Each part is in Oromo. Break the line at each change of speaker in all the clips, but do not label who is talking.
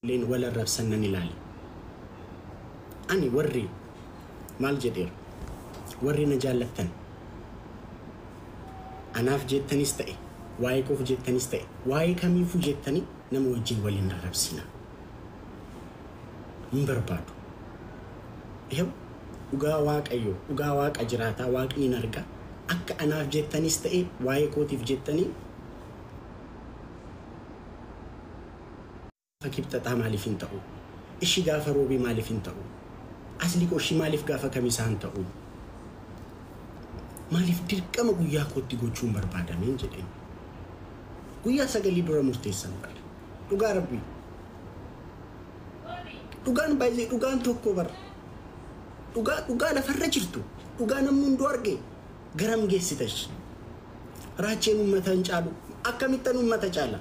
لين ولا رفسنا نلالي أني وري مال جدير وري نجالتن أنا في جتني استئي واي كوف جتني استئي واي كمي في جتني نموجين ولين رفسنا مبرباد يو وقاواك أيو وقاواك أجراتا واك نرجع أك أنا في جتني استئي واي كوتي في جتني فكيف تتعاملي فين تقول إيش جافروا بمالي فين تقول أصلي كوشي مالي في جافا كميسان تقول مالي في تلك كم قويا كوتي قوتشون بربادا من جدين قويا سجلي دورا مستيسان بر تقا ربي تقان بايزي تقان توكو بر تقا لفرجرتو تقا نمون دوارجي غرام جيسيتش راچين أمتان جالو أكملتن أمتا جالا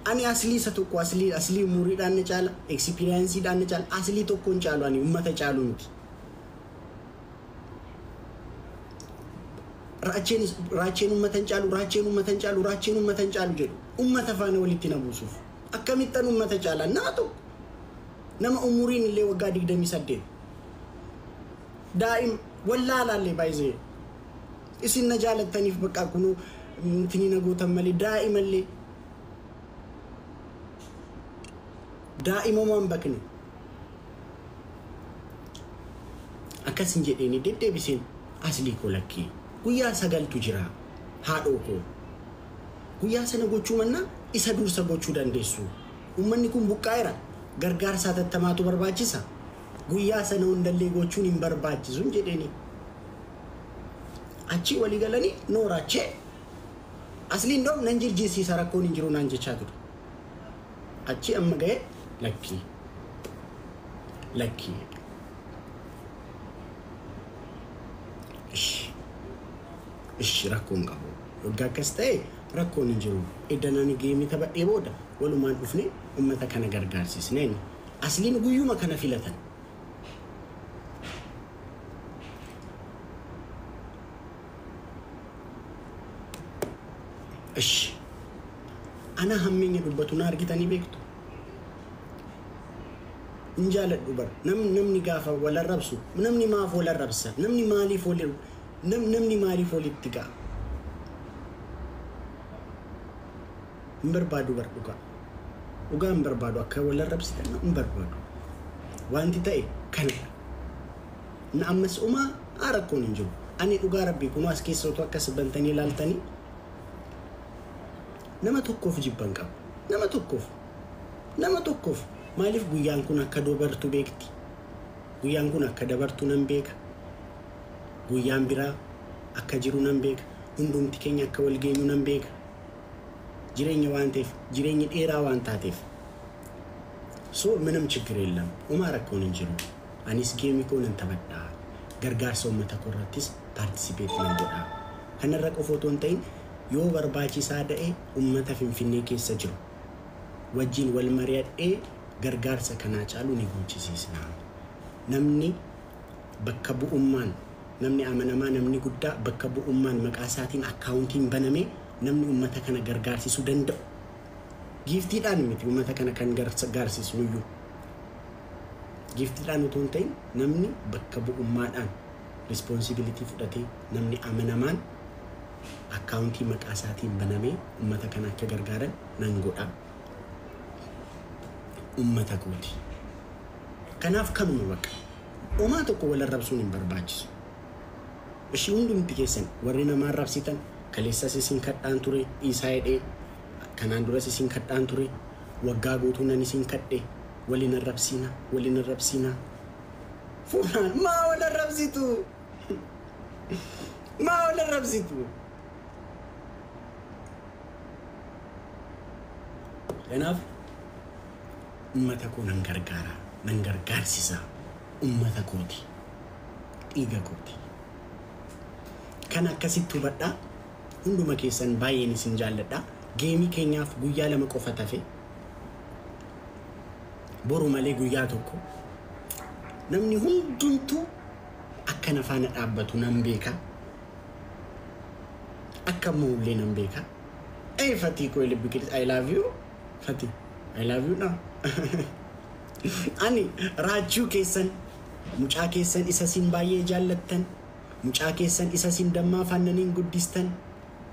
أنا أصلي موري دان جالا experience دان جالا أصلي تو كون جالو أني أمتا جالو نتي راچين أمتان جالو جلو أمتا فانا وليتنا بوسوف أكملتن أمتا جالا ناتو نما أمورين اللي وقادي دمي سدين دائم ولا لا اللي بايزي إسين نجالة تاني في بكا كنو تنين قوتا مالي دائما اللي دائما من بكني أكاسين جديني دي بسين أصلي كولكي كويا سجل تجرا هادوكو كويا سنقول منا إسادور سبوچو دان ديسو ومن يكون بكايرا غرغار ساتة تماتو برباجيسا كويا سنون دلي قوچو نم برباجيسون جديني أشي ولي غلاني نورا چه أصلي ندوم ننجر جيسي ساركو ننجرو نانجي چادر أشي أما غير لكي إيش راكون قبو وقا كستاي راكون نجرو إدناني جيمي تبا إيبودا ولو ما نفني أمتا كان غرغارسي سنين أصلي نقويو ما كان فيلتن إيش أنا همين يدبتو نار جتاني بيكتو نجالد دوبر نمني غافا ولا ربسو نمني ما فولا ربسا نمني مالي فولي نمني مالي فولي تيغا مبربادو بركوكا وغا مبربادو اكا ولا ربسا مبربادو وانتي تاي كان نعمس أما أراكون نجو أني وغا ربي كنو أسكي سوتو أكا سبنتني لالتني نما توقف جيبانكا نما توقف مالف guyaan kun akka dobartu beekti guyaan kun akka dabartu nan beeka guyaan biraa akka jiru nan beeka hundumti keenya akka wal geenyu nan beeka jireenya waan ta'eef jireenya dheeraa waan taateef so ምንም ችግር የለም ኡማር አኮን እንጅሩ አኒስ ጌሚ ኮንን ተበዳ ገርጋርሶ መተኮራቲስ ፓርቲሲፔት ነንጎዳ ከነረቀ ፎቶን ተይን ዮ በርባቺ ሳደኤ ኡመተ ፍንፍኔ ኬሰ ጅሩ ወጂን ወልመሪያድ gargaarsa kana caalu ni gochisiisna namni bakka bu'ummaan namni amanamaa namni guddaa bakka bu'ummaan maqaa isaatiin akkaawuntiin baname namni ummata kana gargaarsisu danda'u giftiidhaan miti ummata kana kan gargaarsisu iyyuu giftiidhaan utuu hin ta'in namni bakka bu'ummaadhaan responsibility fudhatee namni amanamaan akkaawuntii maqaa isaatiin baname ummata kana akka gargaaran nan godha أمتا كوتي كناف كانوا مبكا وما تقول ولا الربسون برباجس الشيء عندهم تكيسن ورينا ما الربسيتن كليسا سيسين كتان توري إيسايد كنان دورا سيسين كتان توري وقاقوتونا نسين كتة ولينا الربسينا فلان ما ولا الربسيتو كناف ummata ko nan gargaarsisa ummata kooti dhiiga kooti kan akkasitti hubadha hunduma keessan baay'een isin jaalladha geemii keenyaaf guyyaa lama qofa tafe boru malee guyyaa tokko namni hundumtu akka nafaana dhaabbatu nan beeka akka muullee nan beeka Fatii ko ilibbi I love you Fatii I love you now. Ani raachuu keessan mucaa keessan isa sin baay'ee jaallattan mucaa keessan isa sin dammaa fannaniin guddistan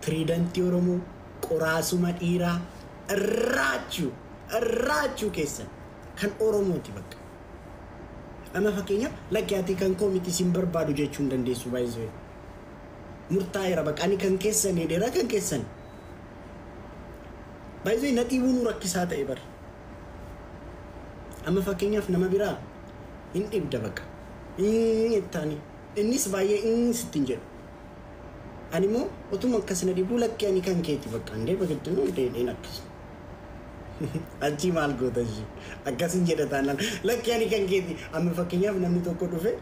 Trident Oromoo qoraasuma dhiiraa raachuu keessan kan Oromooti bakka. Amma fakkeenya lakkiyaati kan koomiti sin barbaadu jechuun dandeessu baay'ee. Murtaa'eera bakka ani kan keessan dheeraa kan keessan. Baay'ee nati wunu rakkisaa ta'e bar. Amma fakkeenyaaf nama biraa hin dhibda bakka. Ittaani innis baay'ee sittin jedhu. Ani immoo otuma akkasina dhibuu lakkii ani kan keeti bakka ndee bagaddanuu dheedheen akkas. Achi maal goota ishee akkasin jedha taanaan lakkii ani kan keeti amma fakkeenyaaf namni tokko dhufe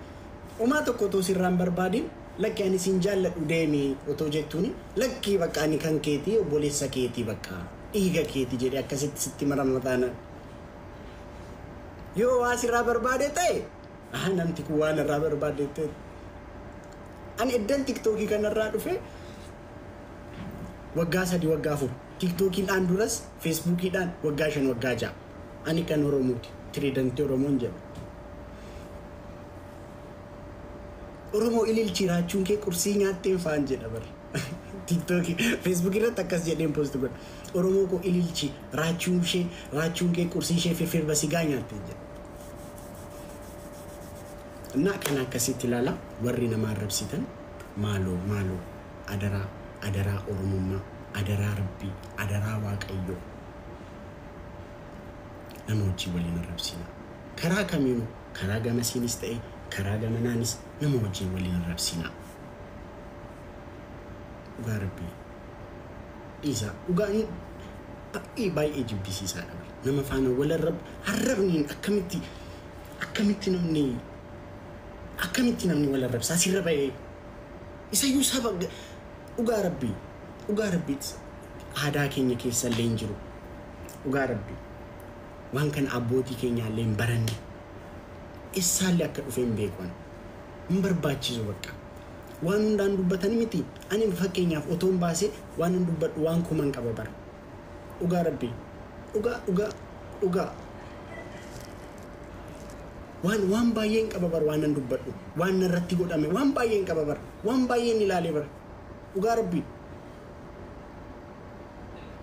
homaa tokko otoo sirraan barbaadin lakkii ani sin jaalladhu deemee otoo jettuuni lakkii bakka ani kan keeti obboleessa keetii bakka dhiiga keetii jedhe akkasitti sitti maramataana yoo waa sirraa barbaade ta'e namti kun waan irraa barbaade ta'e ani eddan tiktokii kanarraa dhufe waggaa 3 waggaa 4 tiktokiidhaan duras facebookiidhaan waggaa 5 waggaa 6 ani kan Oromooti Trident Oromoon jedha Oromoo ililchi raachuun kee qursii nyaatteen faan jedha bar tiktoki facebook irratti akkas jedheen post godha Oromoo ko ililchi raachuun kee qursii ishee firfirba sigaa nyaattee jedha na kan akkasitti ilaala warri nama arrabsitan maaloo adara Oromummaa adara Rabbi adara Waaqayyo nama wajjin waliin arrabsina karaa kamiinuu karaa gamasiinis ta'e karaa gamanaanis nama wajjin waliin arrabsina dhugaa Rabbi isa dhugaan baay'ee jibbisiisaadha nama faana wal arrabniin akkamitti namni wal arrabsaa sirra ba'ee isa iyyuu saba dhugaa Rabbi aadaa keenya keessa illee hin jiru dhugaa Rabbi waan kan abbootii keenya illee hin baranne isaallee akka dhufe hin beekan hin barbaachisu bakka waan hundaan dubbatanii miti ani fakkeenyaaf otoon baasee waan hin dubbadhu waan kuman qaba bara dhugaa Rabbi dhugaa waan baay'een qaba bar waan hin dubbadhu waan narratti godhame waan baay'een qaba bar waan baay'een ilaalee bar dhugaa Rabbi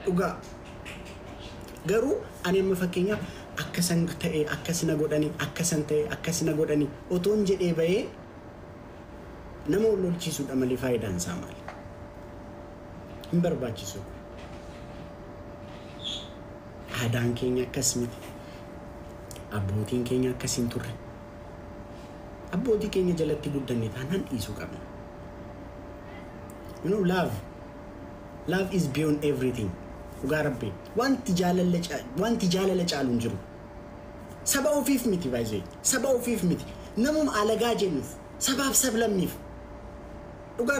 dhugaa garuu ani amma fakkeenyaaf akkasan ta'e akkasina godhani otoon jedhee ba'ee nama lolchiisuudha malee faayidaan isaa maali hin barbaachisu aadaan keenya akkas miti abbootiin keenya akkas hin turre abbootii keenya jalatti guddanne taanaan dhiisuu qabna you know love is beyond everything dhugaa Rabbi wanti jaalala caalu hin jiru saba ofiif miti baay'ee saba ofiif miti namuma alagaa jennuuf sabaaf sablamniif dhugaa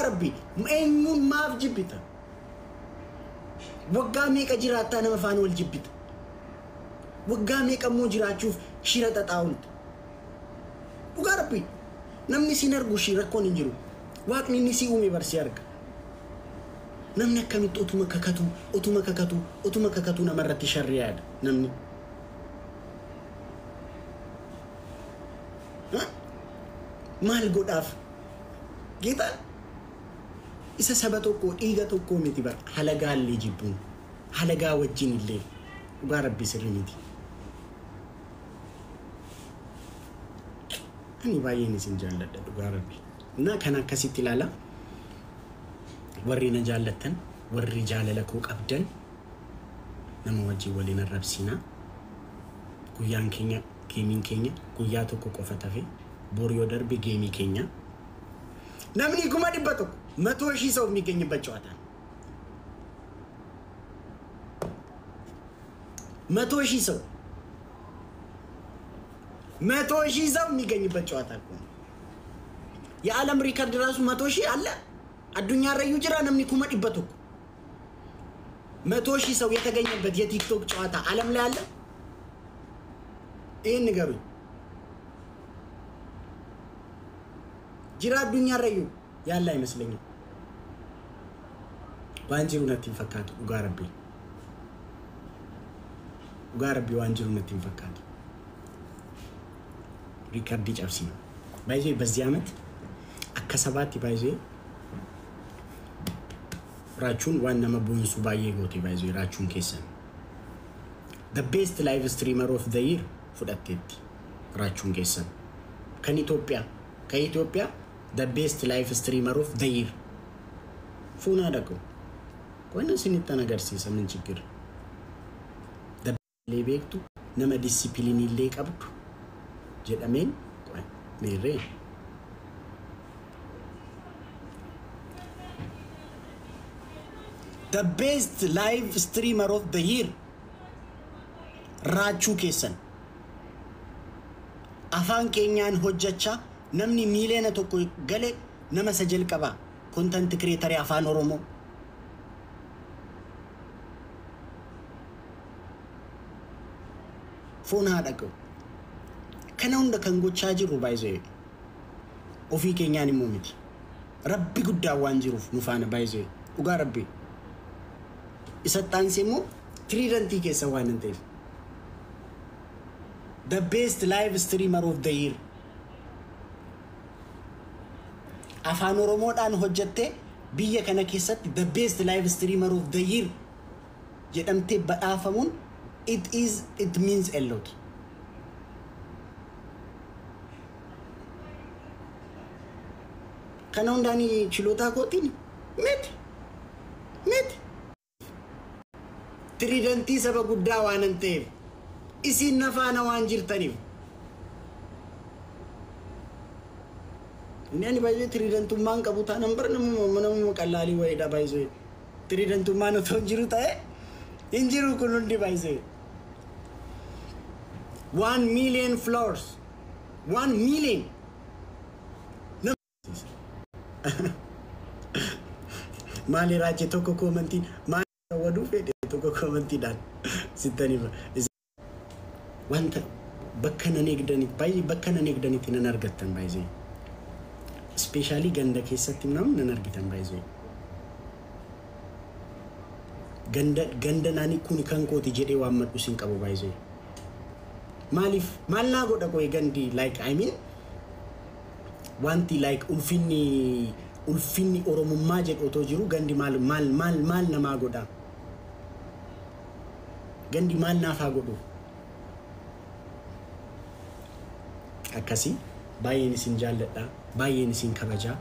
Rabbi eenyuun maaf jibbita waggaa meeqa jiraattaa nama faana wal jibbita waggaa meeqa immoo jiraachuuf shira xaxaa'ulta dhugaa Rabbi namni sin argu shira rakkoon hin jiru waaqni inni si uume barsi arga namni akkamitti otuma kakatu namarratti sharri yaada namni maal godhaaf geetaan isa saba tokko dhiiga tokko miti bar halagaa illee jibbuun halagaa wajjin illee dhugaa Rabbi sirri miti ani baay'een isin jaalladha dhugaa Rabbi na kan akkasitti ilaala warri na jaallattan warri jaalala koo qabdan nama wajjin waliin arrabsina guyyaan keenya geemiin keenya guyyaa tokko qofa tafe booriyoo darbe geemii keenya namni kuma 100 100,000 ሰው የሚገኝበት ጨዋታ 100,000 ሰው 100,000 ሰው የሚገኝበት ጨዋታ እኮ የዓለም ሪከርድ ራሱ 100,000 አለ አዱኛ ረዩ ጅራ ነምኒ kuma 100 እኮ 100,000 ሰው የተገኘበት የቲክቶክ ጨዋታ ዓለም ላይ አለ ይሄን ንገሩኝ ጅራ አዱኛ ረዩ ያለ አይመስለኝም ባንጂ እውነት ይፈካቱ ኡጋ ረቢ dhugaa rabbii waan jiru natti hin fakkaatu. Riikardi cabsina. Baay'ee በዚህ ዓመት akka sabaatti baay'ee raachuun waan nama boonsu baay'ee gooti baay'ee raachuun keessan. The best live streamer of the year fudhatteetti raachuun keessan. Kan Itoophiyaa the best live streamer of the year. Fuuna dhaqu. Qoonna sinittan agarsiisa min ችግር. The beektu nama discipline illee qabdu jedhameen qoy meerree. The best live streamer of the year raachuu keessan. Afaan keenyaan hojjecha namni miiliyoona tokko gale nama sajil qaba content creator afaan Oromoo. Foon haadha qabu. Kana hunda kan gochaa jiru baay'ee ofii keenyaan immoo miti. Rabbi guddaa waan jiruuf nu faana baay'ee dhugaa rabbi. Isattaan immoo tiriidantii keessa waan hin ta'eef. The best live streamer of the year. Afaan Oromoodhaan hojjette biyya kana keessatti the best live streamer of the year jedhamtee badhaafamuun it means a lot. Kana hundaani chilootaa kootiin miti. Tiriidantii saba guddaa waan hin ta'eef isin nafaana waan jirtaniif. Inni baay'ee tiriidantummaan qabu taanaan bara nama qallaalii wayiidha baay'ee. Tiriidantummaan otoo jiru ta'e hin jiru kun hundi baay'ee. 1 million flowers. 1 million. Maali raache tokko koomentiin maali waduu fedhe tokko koomentiin sittaniif. Wanta bakka nan eegdaniif baay'ee bakka nan eegdaniitti nan argattan baay'ee. Especially ganda keessatti nan argitan baay'ee. Ganda naani kun kan kooti jedhee waan madhu sin qabu baay'ee. Maaliif maal naa godha qoy gandi like I mean wanti like ulfinni Oromummaa jedhu otoo jiru gandi maal namaa godha. Gandi maal naafaa godhu. Akkasi baay'een isin jaalladha baay'een isin kabaja.